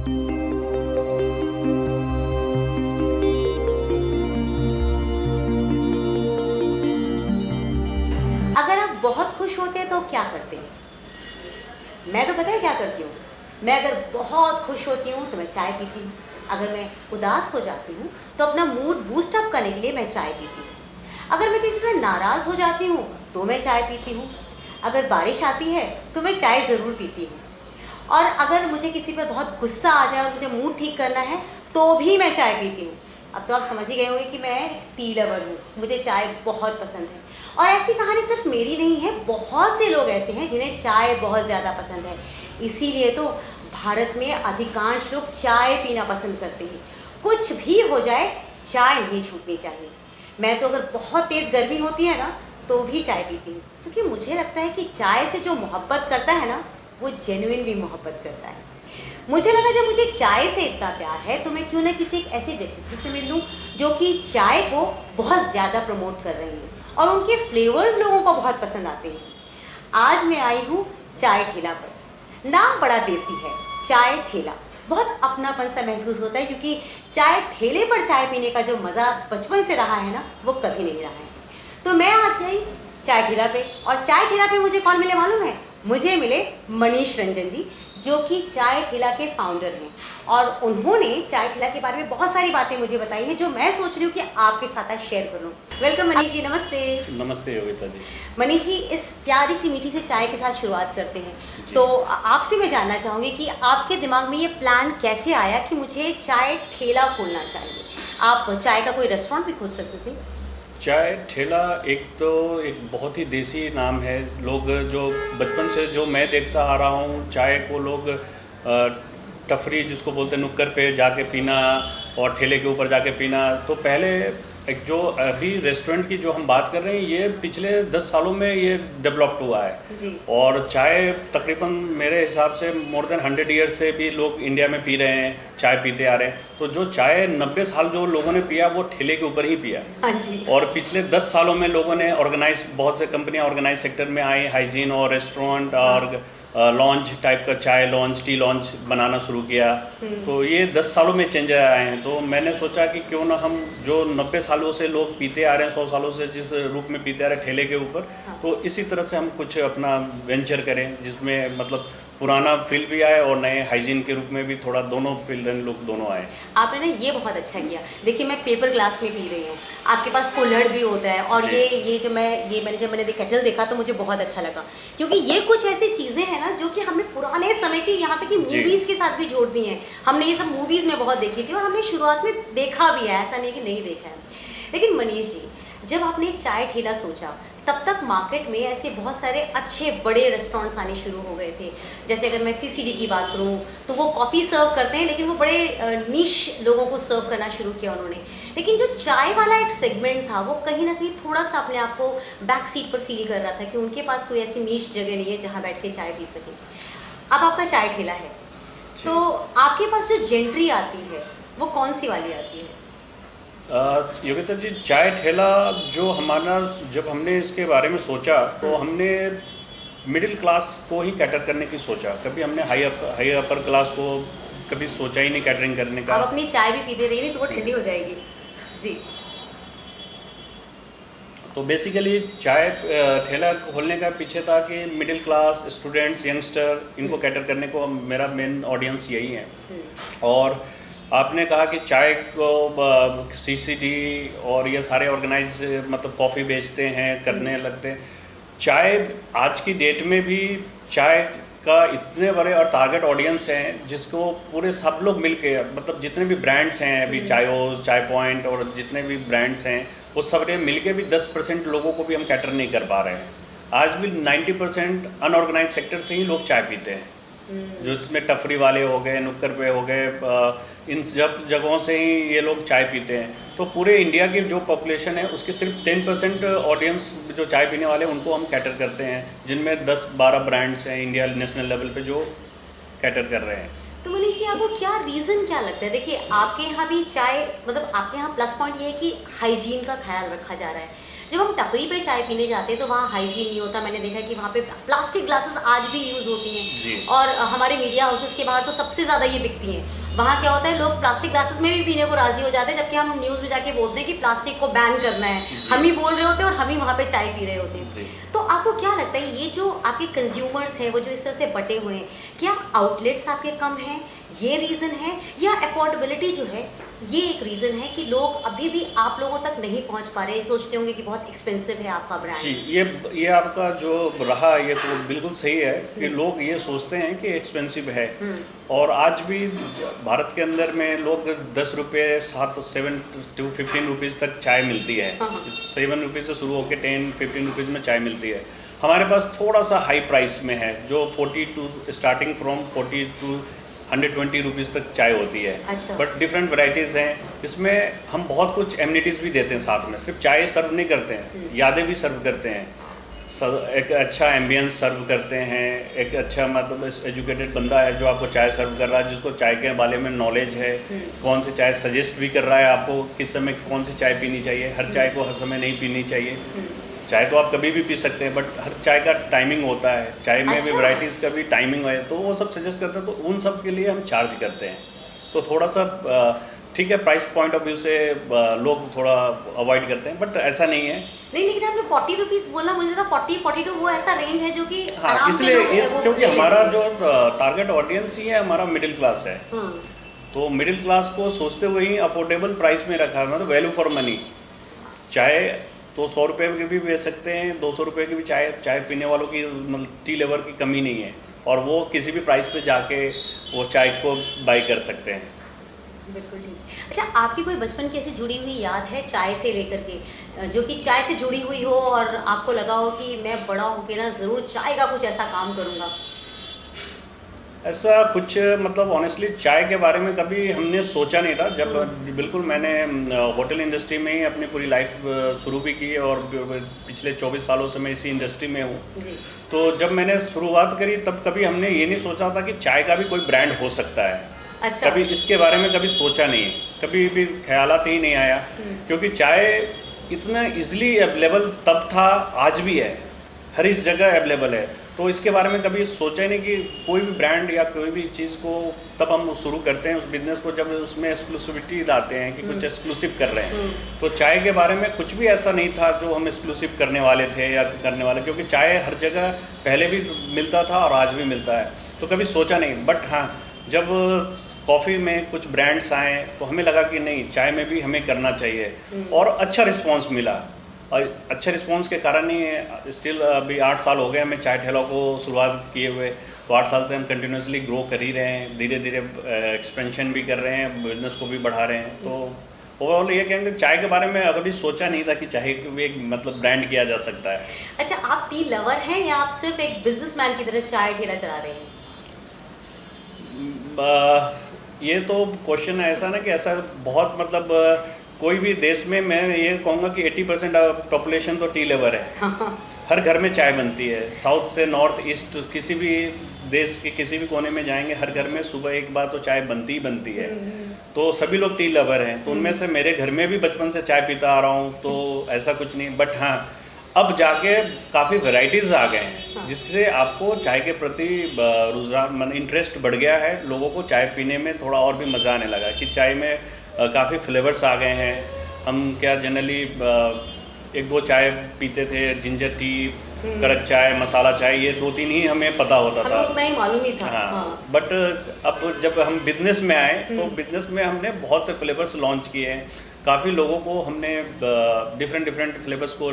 अगर आप बहुत खुश होते हैं तो क्या करते हैं? मैं तो पता है क्या करती हूँ। मैं अगर बहुत खुश होती हूँ तो मैं चाय पीती हूँ। अगर मैं उदास हो जाती हूँ तो अपना मूड बूस्ट अप करने के लिए मैं चाय पीती हूँ। अगर मैं किसी से नाराज़ हो जाती हूँ तो मैं चाय पीती हूँ। अगर बारिश आती है तो मैं चाय ज़रूर पीती हूँ। और अगर मुझे किसी पर बहुत गुस्सा आ जाए और मुझे मूड ठीक करना है तो भी मैं चाय पीती हूँ। अब तो आप समझ ही गए होंगे कि मैं एक टी लवर हूँ, मुझे चाय बहुत पसंद है। और ऐसी कहानी सिर्फ मेरी नहीं है, बहुत से लोग ऐसे हैं जिन्हें चाय बहुत ज़्यादा पसंद है। इसीलिए तो भारत में अधिकांश लोग चाय पीना पसंद करते हैं। कुछ भी हो जाए चाय नहीं छूटनी चाहिए। मैं तो अगर बहुत तेज़ गर्मी होती है ना तो भी चाय पीती हूँ, क्योंकि मुझे लगता है कि चाय से जो मोहब्बत करता है ना वो जेन्युइन भी मोहब्बत करता है। मुझे लगा जब मुझे चाय से इतना प्यार है तो मैं क्यों ना किसी एक ऐसे व्यक्ति से मिल लूँ जो कि चाय को बहुत ज़्यादा प्रमोट कर रही हैं और उनके फ्लेवर्स लोगों को बहुत पसंद आते हैं। आज मैं आई हूँ चाय ठेला पर। नाम बड़ा देसी है, चाय ठेला। बहुत अपनापन सा महसूस होता है, क्योंकि चाय ठेले पर चाय पीने का जो मज़ा बचपन से रहा है ना वो कभी नहीं रहा है। तो मैं आज गई चाय ठेला पे, और चाय ठेला पे मुझे कौन मिले मालूम है? मुझे मिले मनीष रंजन जी, जो कि चाय ठेला के फाउंडर हैं। और उन्होंने चाय ठेला के बारे में बहुत सारी बातें मुझे बताई हैं जो मैं सोच रही हूँ कि आपके साथ आज शेयर करूँ। वेलकम मनीष जी, नमस्ते। नमस्ते योगिता जी। मनीष जी, इस प्यारी सी मीठी से चाय के साथ शुरुआत करते हैं। तो आपसे मैं जानना चाहूँगी कि आपके दिमाग में ये प्लान कैसे आया कि मुझे चाय ठेला खोलना चाहिए? आप चाय का कोई रेस्टोरेंट भी खोल सकते थे। चाय ठेला एक बहुत ही देसी नाम है। लोग जो बचपन से जो मैं देखता आ रहा हूँ, चाय को लोग टफरी जिसको बोलते हैं, नुक्कड़ पे जाके पीना और ठेले के ऊपर जाके पीना। तो पहले एक जो अभी रेस्टोरेंट की जो हम बात कर रहे हैं, ये पिछले 10 सालों में ये डेवलप्ड हुआ है जी। और चाय तकरीबन मेरे हिसाब से मोर देन 100 ईयर्स से भी लोग इंडिया में पी रहे हैं, चाय पीते आ रहे हैं। तो जो चाय 90 साल जो लोगों ने पिया वो ठेले के ऊपर ही पिया। हाँ जी। और पिछले 10 सालों में लोगों ने ऑर्गेनाइज, बहुत से कंपनियां ऑर्गेनाइज सेक्टर में आई, हाइजीन और रेस्टोरेंट और लॉन्च टाइप का, चाय लॉन्च, टी लॉन्च बनाना शुरू किया। तो ये 10 सालों में चेंज आए हैं। तो मैंने सोचा कि क्यों ना हम जो 90 सालों से लोग पीते आ रहे हैं, 100 सालों से जिस रूप में पीते आ रहे हैं ठेले के ऊपर, तो इसी तरह से हम कुछ अपना वेंचर करें जिसमें मतलब पुराना फील भी आए और नए हाइजीन के रूप में भी थोड़ा दोनों फील एंड लुक दोनों आए। आपने ना ये बहुत अच्छा किया। देखिए, मैं पेपर ग्लास में पी रही हूँ, आपके पास कुल्हड़ भी होता है। और ये जब मैंने केटल देखा तो मुझे बहुत अच्छा लगा, क्योंकि ये कुछ ऐसी चीज़ें हैं ना जो कि हमने पुराने समय की, यहाँ तक कि मूवीज़ के साथ भी जोड़ दी हैं। हमने ये सब मूवीज़ में बहुत देखी थी और हमने शुरुआत में देखा भी है, ऐसा नहीं कि नहीं देखा है। लेकिन मनीष जी, जब आपने चाय ठेला सोचा तब तक मार्केट में ऐसे बहुत सारे अच्छे बड़े रेस्टोरेंट्स आने शुरू हो गए थे। जैसे अगर मैं सीसीडी की बात करूं तो वो कॉफ़ी सर्व करते हैं, लेकिन वो बड़े नीश लोगों को सर्व करना शुरू किया उन्होंने। लेकिन जो चाय वाला एक सेगमेंट था वो कहीं ना कहीं थोड़ा सा अपने आप को बैक सीट पर फील कर रहा था कि उनके पास कोई ऐसी नीश जगह नहीं है जहाँ बैठ के चाय पी सके। अब आपका चाय ठेला है, तो आपके पास जो जेंट्री आती है वो कौन सी वाली आती है? योगिता जी, चाय ठेला जो हमारा, जब हमने इसके बारे में सोचा तो हमने मिडिल क्लास को ही कैटर करने की सोचा। कभी हमने हाई अपर क्लास को कभी सोचा ही नहीं कैटरिंग करने का। आप अपनी चाय भी पीते रहिए, नहीं तो वो ठंडी हो जाएगी। जी। तो बेसिकली चाय ठेला खोलने का पीछे था कि मिडिल क्लास स्टूडेंट्स, यंगस्टर, इनको कैटर करने को मेरा मेन ऑडियंस यही है। और आपने कहा कि चाय को सीसीडी और ये सारे ऑर्गेनाइज मतलब कॉफ़ी बेचते हैं, करने लगते हैं। चाय आज की डेट में भी चाय का इतने बड़े और टारगेट ऑडियंस हैं जिसको पूरे सब लोग मिलके, मतलब जितने भी ब्रांड्स हैं अभी, चायोज, चाय पॉइंट और जितने भी ब्रांड्स हैं वो सब मिलके भी 10% लोगों को भी हम कैटर नहीं कर पा रहे हैं। आज भी 90% अनऑर्गेनाइज सेक्टर से ही लोग चाय पीते हैं, जो इसमें टफरी वाले हो गए, नुक्कड़ पे हो गए, इन सब जगहों से ही ये लोग चाय पीते हैं। तो पूरे इंडिया की जो पॉपुलेशन है उसके सिर्फ 10% ऑडियंस जो चाय पीने वाले हैं उनको हम कैटर करते हैं, जिनमें 10-12 ब्रांड्स हैं इंडिया नेशनल लेवल पे जो कैटर कर रहे हैं। तो मनीष जी, आपको क्या रीज़न क्या लगता है? देखिए, आपके यहाँ भी चाय, मतलब आपके यहाँ प्लस पॉइंट ये है कि हाइजीन का ख्याल रखा जा रहा है। जब हम टपरी पे चाय पीने जाते हैं तो वहाँ हाइजीन नहीं होता। मैंने देखा कि वहाँ पे प्लास्टिक ग्लासेस आज भी यूज़ होती हैं, और हमारे मीडिया हाउसेस के बाहर तो सबसे ज़्यादा ये बिकती हैं। वहाँ क्या होता है, लोग प्लास्टिक ग्लासेस में भी पीने को राज़ी हो जाते हैं, जबकि हम न्यूज़ में जाके बोलते हैं कि प्लास्टिक को बैन करना है। हम ही बोल रहे होते हैं और हम ही वहाँ पे चाय पी रहे होते हैं। तो आपको क्या लगता है, ये जो आपके कंज्यूमर्स हैं वो जो इस तरह से बटे हुए हैं, क्या आउटलेट्स आपके कम हैं, ये रीज़न है, या अफोर्डेबिलिटी जो है ये एक रीज़न है कि लोग अभी भी आप लोगों तक नहीं पहुंच पा रहे, सोचते होंगे कि बहुत एक्सपेंसिव है आपका ब्रांड? जी, ये आपका जो रहा ये तो बिल्कुल सही है कि लोग ये सोचते हैं कि एक्सपेंसिव है। और आज भी भारत के अंदर में लोग 10 रुपये 7 to 15 रुपीज़ तक चाय मिलती है। 7 रुपीज़ से शुरू होकर 10-15 रुपीज़ में चाय मिलती है। हमारे पास थोड़ा सा हाई प्राइस में है, जो 40 to 120 रुपीज़ तक चाय होती है। अच्छा। बट डिफरेंट वैरायटीज़ हैं, इसमें हम बहुत कुछ एमिनिटीज़ भी देते हैं साथ में। सिर्फ चाय सर्व नहीं करते हैं, यादें भी सर्व करते हैं, एक अच्छा एम्बियंस सर्व करते हैं, एक अच्छा मतलब एजुकेटेड बंदा है जो आपको चाय सर्व कर रहा है, जिसको चाय के बारे में नॉलेज है, कौन सी चाय सजेस्ट भी कर रहा है आपको किस समय कौन सी चाय पीनी चाहिए। हर चाय को हर समय नहीं पीनी चाहिए। चाय तो आप कभी भी पी सकते हैं, बट हर चाय का टाइमिंग होता है, चाय में भी वैरायटीज़ का भी टाइमिंग है, तो वो सब सजेस्ट करते हैं। तो उन सब के लिए हम चार्ज करते हैं। तो थोड़ा सा ठीक है, प्राइस पॉइंट ऑफ व्यू से लोग थोड़ा अवॉइड करते हैं, बट ऐसा नहीं है। नहीं, लेकिन आपने 40 रुपीज़ बोला, मुझे तो 40-42 वो ऐसा रेंज है जो कि हाँ, इसलिए क्योंकि हमारा जो टारगेट ऑडियंस ही है, हमारा मिडिल क्लास है। तो मिडिल क्लास को सोचते हुए ही अफोर्डेबल प्राइस में रखा है, मतलब वैल्यू फॉर मनी। चाय तो 100 रुपये की भी बेच सकते हैं, 200 रुपये की भी चाय पीने वालों की मतलब टी लेवर की कमी नहीं है, और वो किसी भी प्राइस पे जाके वो चाय को बाई कर सकते हैं। बिल्कुल ठीक। अच्छा, आपकी कोई बचपन की ऐसी जुड़ी हुई याद है चाय से लेकर के, जो कि चाय से जुड़ी हुई हो और आपको लगा हो कि मैं बड़ा होकर ना ज़रूर चाय का कुछ ऐसा काम करूँगा? ऐसा कुछ मतलब ऑनेस्टली चाय के बारे में कभी हमने सोचा नहीं था। जब बिल्कुल मैंने होटल इंडस्ट्री में ही अपनी पूरी लाइफ शुरू भी की, और पिछले 24 सालों से मैं इसी इंडस्ट्री में हूँ। तो जब मैंने शुरुआत करी तब कभी हमने ये नहीं सोचा था कि चाय का भी कोई ब्रांड हो सकता है। अच्छा। कभी इसके बारे में कभी सोचा नहीं है, कभी भी ख्यालात ही नहीं आया, क्योंकि चाय इतना इजीली अवेलेबल तब था, आज भी है, हर इस जगह अवेलेबल है। तो इसके बारे में कभी सोचा ही नहीं कि कोई भी ब्रांड या कोई भी चीज़ को तब हम शुरू करते हैं उस बिज़नेस को, जब उसमें एक्सक्लूसिविटी लाते हैं कि कुछ एक्सक्लूसिव कर रहे हैं। तो चाय के बारे में कुछ भी ऐसा नहीं था जो हम एक्सक्लूसिव करने वाले थे या करने वाले, क्योंकि चाय हर जगह पहले भी मिलता था और आज भी मिलता है, तो कभी सोचा नहीं। बट हाँ, जब कॉफ़ी में कुछ ब्रांड्स आए तो हमें लगा कि नहीं, चाय में भी हमें करना चाहिए, और अच्छा रिस्पॉन्स मिला। और अच्छा रिस्पॉन्स के कारण ही स्टिल अभी 8 साल हो गए हमें चाय ठेला को शुरुआत किए हुए। तो 8 साल से हम कंटिन्यूसली ग्रो कर ही रहे हैं, धीरे धीरे एक्सपेंशन भी कर रहे हैं, बिजनेस को भी बढ़ा रहे हैं। तो ओवरऑल ये कहेंगे, चाय के बारे में कभी सोचा नहीं था कि चाय को भी एक मतलब ब्रांड किया जा सकता है। अच्छा, आप टी लवर हैं या आप सिर्फ एक बिजनेसमैन की तरह चाय ठेला चला रहे हैं? ये तो क्वेश्चन है ऐसा ना कि ऐसा बहुत मतलब कोई भी देश में मैं ये कहूँगा कि 80% पॉपुलेशन तो टी लवर है। हर घर में चाय बनती है, साउथ से नॉर्थ ईस्ट किसी भी देश के किसी भी कोने में जाएंगे, हर घर में सुबह एक बार तो चाय बनती ही बनती है। तो सभी लोग टी लवर हैं। तो उनमें से मेरे घर में भी बचपन से चाय पीता आ रहा हूँ, तो ऐसा कुछ नहीं। बट हाँ, अब जाके काफ़ी वैरायटीज़ आ गए हैं, जिससे आपको चाय के प्रति रुझान मतलब इंटरेस्ट बढ़ गया है। लोगों को चाय पीने में थोड़ा और भी मज़ा आने लगा कि चाय में काफ़ी फ्लेवर्स आ गए हैं। हम क्या जनरली 1-2 चाय पीते थे, जिंजर टी, कड़क चाय, मसाला चाय, ये 2-3 ही हमें पता होता था। उतना ही मालूम ही था। हाँ। बट अब जब हम बिजनेस में आए तो बिजनेस में हमने बहुत से फ्लेवर्स लॉन्च किए हैं। काफ़ी लोगों को हमने डिफरेंट फ्लेवर्स को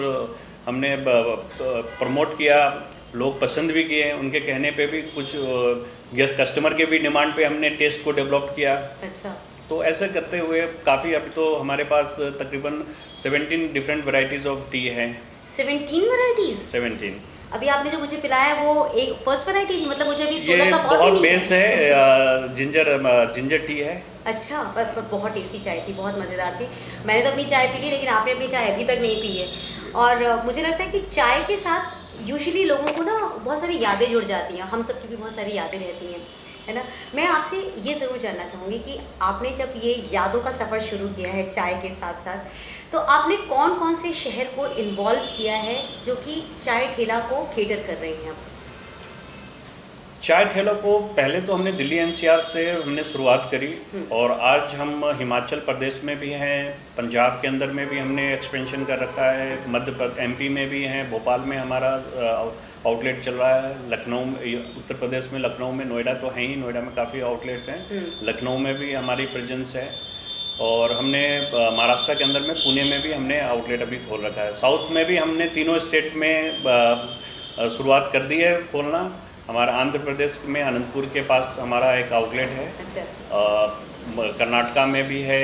हमने प्रमोट किया, लोग पसंद भी किए। उनके कहने पे भी कुछ गेस्ट कस्टमर के भी डिमांड पे हमने टेस्ट को डेवलप किया। अच्छा। तो ऐसे करते हुए काफ़ी, अभी तो हमारे पास तकरीबन 17 डिफरेंट वैरायटीज़ ऑफ टी हैं। 17 वैरायटीज़? 17। अभी आपने जो मुझे पिलाया वो एक फर्स्ट वैरायटी थी, मतलब मुझे अभी 16 ये का बहुत बेस है, जिंजर टी है। अच्छा, पर बहुत टेस्टी चाय थी, बहुत मज़ेदार थी। मैंने तो अपनी चाय पी ली, लेकिन आपने अपनी चाय अभी तक नहीं पी है। और मुझे लगता है कि चाय के साथ यूजुअली लोगों को ना बहुत सारी यादें जुड़ जाती हैं, हम सबकी भी बहुत सारी यादें रहती हैं। है ना। मैं आपसे ये ज़रूर जानना चाहूँगी कि आपने जब ये यादों का सफ़र शुरू किया है चाय के साथ साथ, तो आपने कौन कौन से शहर को इन्वॉल्व किया है जो कि चाय ठेला को केटर कर रहे हैं आप? चाय ठेला को पहले तो हमने दिल्ली एनसीआर से हमने शुरुआत करी, और आज हम हिमाचल प्रदेश में भी हैं, पंजाब के अंदर में भी हमने एक्सपेंशन कर रखा है, मध्य प्रदेश एमपी में भी हैं, भोपाल में हमारा आउटलेट चल रहा है, लखनऊ उत्तर प्रदेश में लखनऊ में, नोएडा तो है ही, नोएडा में काफ़ी आउटलेट्स हैं, लखनऊ में भी हमारी प्रेजेंस है, और हमने महाराष्ट्र के अंदर में पुणे में भी हमने आउटलेट अभी खोल रखा है। साउथ में भी हमने तीनों स्टेट में शुरुआत कर दी है खोलना। हमारा आंध्र प्रदेश में अनंतपुर के पास हमारा एक आउटलेट है, अच्छा। कर्नाटका में भी है,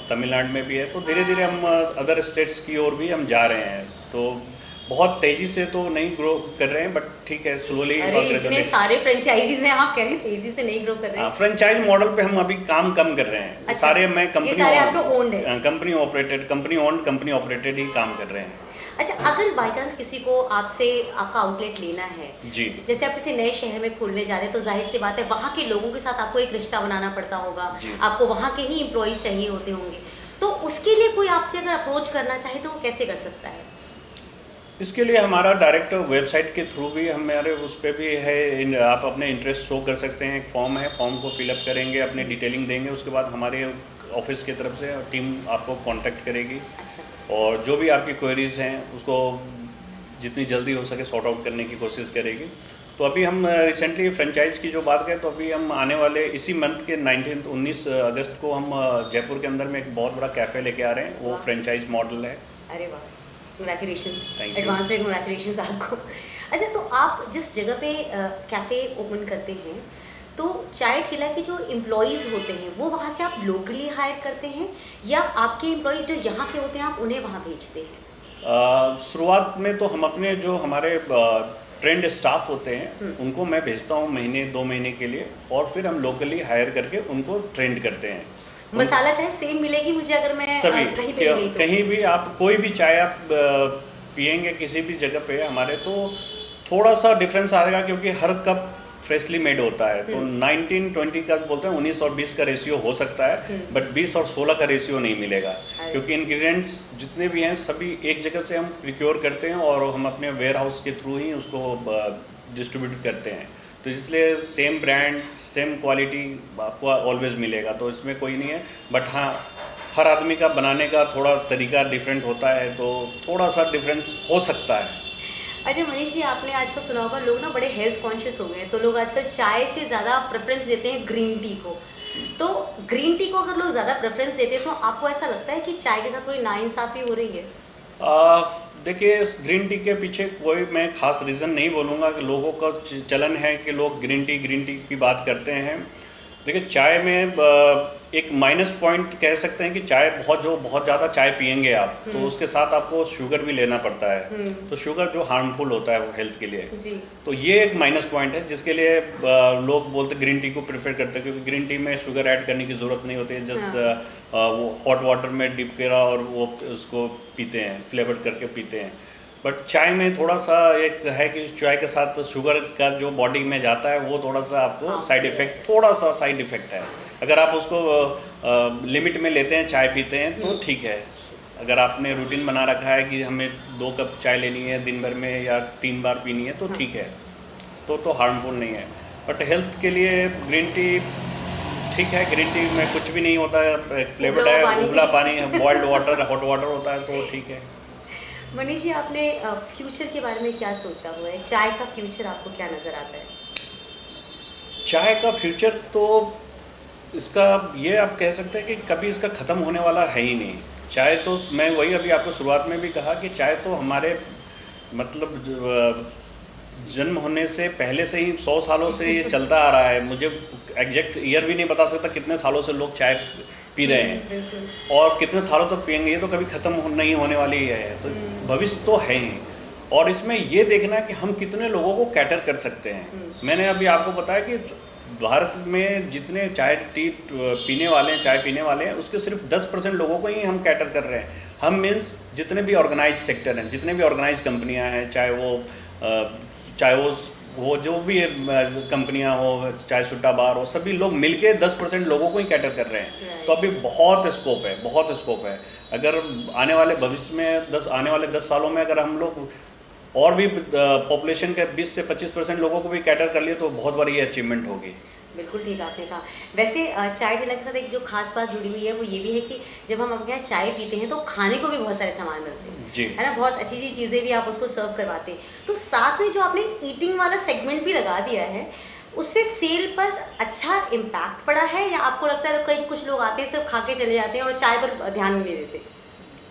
तमिलनाडु में भी है, तो धीरे धीरे हम अदर स्टेट्स की ओर भी हम जा रहे हैं। तो बहुत तेज़ी से तो नहीं ग्रो कर रहे हैं, बट ठीक है, स्लोली। इतने सारे फ्रेंचाइजीज हैं, आप कह रहे हैं तेजी से नहीं ग्रो कर रहे हैं। फ्रेंचाइज मॉडल पे हम अभी काम कम कर रहे हैं। अच्छा, सारे मैं कंपनी ओन्ड कंपनी ऑपरेटेड ही काम कर रहे हैं। अच्छा, अगर बाय चांस किसी को आपसे आपका आउटलेट लेना है जी, जैसे आप किसी नए शहर में खोलने जा रहे हैं, तो जाहिर सी बात है वहाँ के लोगों के साथ आपको एक रिश्ता बनाना पड़ता होगा, आपको वहाँ के ही एम्प्लॉइज चाहिए होते होंगे, तो उसके लिए कोई आपसे अगर अप्रोच करना चाहे तो वो कैसे कर सकता है? इसके लिए हमारा डायरेक्ट वेबसाइट के थ्रू भी हमारे उस पर भी है, आप अपने इंटरेस्ट शो कर सकते हैं। एक फॉर्म है, फॉर्म को फिलअप करेंगे, अपनी डिटेलिंग देंगे, उसके बाद हमारे ऑफिस की तरफ से टीम आपको कांटेक्ट करेगी। अच्छा। और जो भी आपकी क्वेरीज हैं उसको जितनी जल्दी हो सके सॉर्ट आउट करने की कोशिश करेगी। तो अभी हम रिसेंटली फ्रेंचाइज की जो बात करें, तो अभी हम आने वाले इसी मंथ के 19 अगस्त को हम जयपुर के अंदर में एक बहुत बड़ा कैफ़े लेके आ रहे हैं, वो फ्रेंचाइज मॉडल है। अरे वाह, कंग्रेचुलेशंस, Thank you. एडवांस में कंग्रेचुलेशंस आपको। अच्छा, तो आप जिस जगह पे कैफ़े ओपन करते हैं, तो चाय ठेला के जो एम्प्लॉयज़ होते हैं वो वहाँ से आप लोकली हायर करते हैं या आपके एम्प्लॉयज़ जो यहाँ के होते हैं आप उन्हें वहाँ भेजते हैं? शुरुआत में तो हम अपने जो हमारे ट्रेंड स्टाफ होते हैं उनको मैं भेजता हूँ महीने 2 महीने के लिए, और फिर हम लोकली हायर करके उनको ट्रेंड करते हैं। मसाला चाय सेम मिलेगी मुझे अगर मैं सभी कहीं पे गई तो? कहीं भी आप कोई भी चाय आप पियेंगे किसी भी जगह पे हमारे, तो थोड़ा सा डिफरेंस आएगा, क्योंकि हर कप फ्रेशली मेड होता है। तो 19-20 का बोलते हैं, 19 और 20 का रेशियो हो सकता है, बट 20 और 16 का रेशियो नहीं मिलेगा, क्योंकि इंग्रेडिएंट्स जितने भी हैं सभी एक जगह से हम प्रिक्योर करते हैं और हम अपने वेयर हाउस के थ्रू ही उसको डिस्ट्रीब्यूट करते हैं। तो इसलिए सेम ब्रांड सेम क्वालिटी आपको ऑलवेज मिलेगा, तो इसमें कोई नहीं है। बट हाँ, हर आदमी का बनाने का थोड़ा तरीका डिफरेंट होता है, तो थोड़ा सा डिफरेंस हो सकता है। अच्छा मनीष जी, आपने आजकल सुना होगा लोग ना बड़े हेल्थ कॉन्शियस हो गए हैं, तो लोग आजकल चाय से ज़्यादा प्रेफरेंस देते हैं ग्रीन टी को। तो ग्रीन टी को अगर लोग ज़्यादा प्रेफरेंस देते हैं, तो आपको ऐसा लगता है कि चाय के साथ थोड़ी नाइंसाफ़ी हो रही है? देखिए, इस ग्रीन टी के पीछे कोई मैं ख़ास रीज़न नहीं बोलूँगा कि लोगों का चलन है कि लोग ग्रीन टी की बात करते हैं। देखिए, चाय में एक माइनस पॉइंट कह सकते हैं कि चाय बहुत ज़्यादा चाय पियेंगे आप, तो उसके साथ आपको शुगर भी लेना पड़ता है, तो शुगर जो हार्मफुल होता है वो हेल्थ के लिए जी। तो ये एक माइनस पॉइंट है, जिसके लिए लोग बोलते ग्रीन टी को प्रेफर करते हैं, क्योंकि ग्रीन टी में शुगर ऐड करने की ज़रूरत नहीं होती है, जस्ट वो हॉट वाटर में डिप करा और वो उसको पीते हैं, फ्लेवर करके पीते हैं। बट चाय में थोड़ा सा एक है कि चाय के साथ शुगर का जो बॉडी में जाता है वो थोड़ा सा आपको साइड इफ़ेक्ट है। अगर आप उसको लिमिट में लेते हैं, चाय पीते हैं, तो ठीक है। अगर आपने रूटीन बना रखा है कि हमें 2 कप चाय लेनी है दिन भर में या 3 बार पीनी है, तो ठीक है, तो हार्मफुल नहीं है। बट हेल्थ के लिए ग्रीन टी ठीक है, ग्रीन टी में कुछ भी नहीं होता है, फ्लेवर्ड है, उबला पानी है, बॉइल्ड वाटर, हॉट वाटर होता है, तो ठीक है। मनीष जी, आपने फ्यूचर के बारे में क्या सोचा हुआ है? चाय का फ्यूचर आपको क्या नज़र आता है? चाय का फ्यूचर तो इसका ये आप कह सकते हैं कि कभी इसका ख़त्म होने वाला है ही नहीं। चाय तो मैं वही अभी आपको शुरुआत में भी कहा कि चाय तो हमारे मतलब जन्म होने से पहले से ही 100 सालों से ये चलता आ रहा है। मुझे एग्जैक्ट ईयर भी नहीं बता सकता कितने सालों से लोग चाय पी रहे हैं और कितने सालों तक पियेंगे, ये तो कभी ख़त्म नहीं होने वाली ही है। तो भविष्य तो है ही, और इसमें ये देखना है कि हम कितने लोगों को कैटर कर सकते हैं। मैंने अभी आपको बताया कि भारत में जितने चाय पीने वाले हैं उसके सिर्फ 10% लोगों को ही हम कैटर कर रहे हैं। हम मीन्स जितने भी ऑर्गेनाइज सेक्टर हैं, जितने भी ऑर्गेनाइज कंपनियां हैं, चाहे वो वो जो भी कंपनियां हो, चाहे सुट्टा बार हो, सभी लोग मिलके 10% लोगों को ही कैटर कर रहे हैं। तो अभी बहुत स्कोप है, बहुत स्कोप है। अगर आने वाले भविष्य में आने वाले 10 सालों में अगर हम लोग और भी पॉपुलेशन के 20 से 25% लोगों को भी कैटर कर लिए तो बहुत बड़ी अचीवमेंट होगी। बिल्कुल ठीक आपने कहा। वैसे चाय ठेला के साथ एक जो खास बात जुड़ी हुई है वो ये भी है कि जब हम आपके यहाँ चाय पीते हैं तो खाने को भी बहुत सारे सामान मिलते हैं जी, है ना, बहुत अच्छी अच्छी चीज़ें भी आप उसको सर्व करवाते हैं। तो साथ में जो आपने ईटिंग वाला सेगमेंट भी लगा दिया है, उससे सेल पर अच्छा इम्पैक्ट पड़ा है, या आपको लगता है कई कुछ लोग आते हैं सिर्फ खा के चले जाते हैं और चाय पर ध्यान नहीं देते?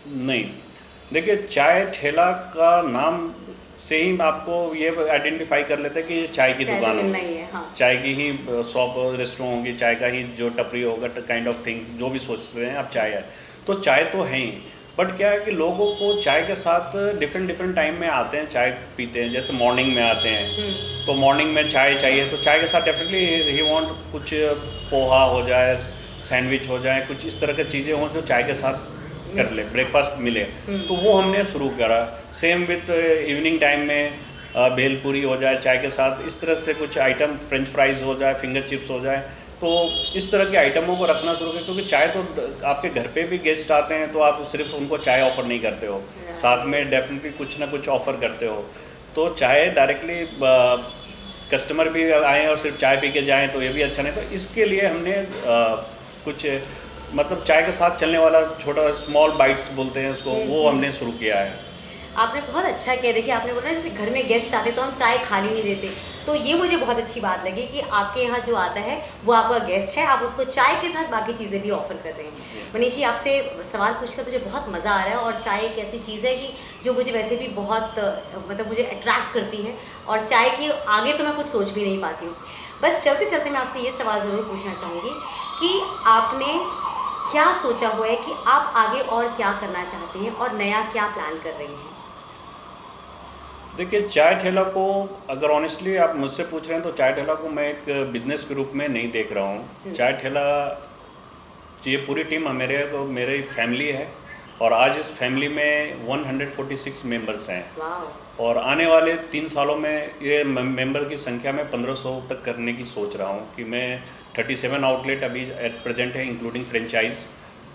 नहीं, देखिए चाय ठेला का नाम से ही आपको ये आइडेंटिफाई कर लेते हैं कि ये चाय की दुकान तो होगी, नहीं है, हाँ। चाय की ही शॉप रेस्टोरेंट होगी, चाय का ही जो टपरी होगा, काइंड ऑफ थिंग जो भी सोचते हैं आप चाय है, तो चाय तो है ही। बट क्या है कि लोगों को चाय के साथ डिफरेंट टाइम में आते हैं, चाय पीते हैं। जैसे मॉर्निंग में आते हैं तो मॉर्निंग में चाय चाहिए, तो चाय के साथ डेफिनेटली ही वांट कुछ पोहा हो जाए, सैंडविच हो जाए, कुछ इस तरह की चीज़ें हों जो चाय के साथ कर ले, ब्रेकफास्ट मिले। तो वो हमने शुरू करा। सेम विथ इवनिंग टाइम में भेलपूरी हो जाए चाय के साथ, इस तरह से कुछ आइटम, फ्रेंच फ्राइज हो जाए, फिंगर चिप्स हो जाए, तो इस तरह के आइटमों को रखना शुरू किया। क्योंकि चाय तो आपके घर पे भी गेस्ट आते हैं तो आप सिर्फ उनको चाय ऑफ़र नहीं करते हो, साथ में डेफिनेटली कुछ ना कुछ ऑफ़र करते हो। तो चाय डायरेक्टली कस्टमर भी आएँ और सिर्फ चाय पी के जाएँ तो ये भी अच्छा नहीं। तो इसके लिए हमने कुछ मतलब चाय के साथ चलने वाला छोटा स्मॉल बाइट्स बोलते हैं उसको, वो हमने शुरू किया है। आपने बहुत अच्छा किया। देखिए आपने बोला जैसे घर में गेस्ट आते तो हम चाय खाली नहीं देते, तो ये मुझे बहुत अच्छी बात लगी कि आपके यहाँ जो आता है वो आपका गेस्ट है, आप उसको चाय के साथ बाकी चीज़ें भी ऑफर कर रहे हैं। मनीष जी, आपसे सवाल पूछकर मुझे बहुत मज़ा आ रहा है, और चाय एक ऐसी चीज़ है कि जो मुझे वैसे भी बहुत मतलब मुझे अट्रैक्ट करती है, और चाय के आगे तो मैं कुछ सोच भी नहीं पाती हूँ। बस चलते चलते मैं आपसे ये सवाल ज़रूर पूछना चाहूँगी कि आपने क्या सोचा हुआ है कि आप आगे और क्या करना चाहते हैं और नया क्या प्लान कर रहे हैं? देखिए चाय ठेला को अगर ऑनेस्टली आप मुझसे पूछ रहे हैं तो चाय ठेला को मैं एक बिजनेस के रूप में नहीं देख रहा हूँ। चाय ठेला, ये पूरी टीम मेरी फैमिली है, और आज इस फैमिली में 146 मेंबर्स हैं, और आने वाले 3 सालों में ये मेंबर की संख्या में 1500 तक करने की सोच रहा हूँ। कि मैं 37 आउटलेट अभी एट प्रेजेंट है इंक्लूडिंग फ्रेंचाइज,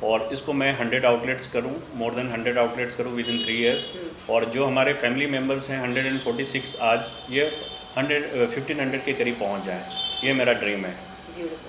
और इसको मैं 100 आउटलेट्स करूं, मोर देन 100 आउटलेट्स करूं विद इन 3 years। और जो हमारे फैमिली मेम्बर्स हैं 146, आज ये 1500 के करीब पहुंच जाए, ये मेरा ड्रीम है। ब्यूटीफुल।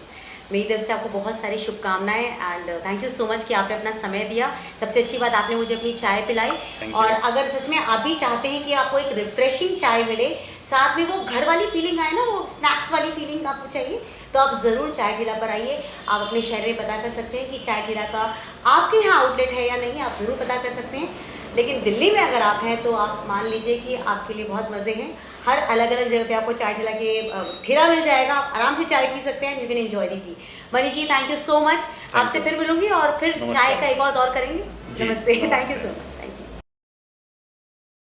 मेरी तरफ से आपको बहुत सारी शुभकामनाएं, and thank you so much कि आपने अपना समय दिया। सबसे अच्छी बात, आपने मुझे अपनी चाय पिलाई, और अगर सच में आप भी चाहते हैं कि आपको एक रिफ्रेशिंग चाय मिले, साथ में वो घर वाली फीलिंग आए ना, वो स्नैक्स वाली फीलिंग आपको चाहिए, तो आप ज़रूर चाय ठेला पर आइए। आप अपने शहर में पता कर सकते हैं कि चाय ठेला का आपके यहाँ आउटलेट है या नहीं, आप ज़रूर पता कर सकते हैं। लेकिन दिल्ली में अगर आप हैं तो आप मान लीजिए कि आपके लिए बहुत मज़े हैं। हर अलग अलग जगह पे आपको चाय ठेला के ठेला मिल जाएगा, आप आराम से चाय पी सकते हैं, you can enjoy the tea. Manish ji, thank you so much. आपसे फिर मिलूंगी और फिर चाय का एक और दौर करेंगे। नमस्ते, थैंक यू सो मच।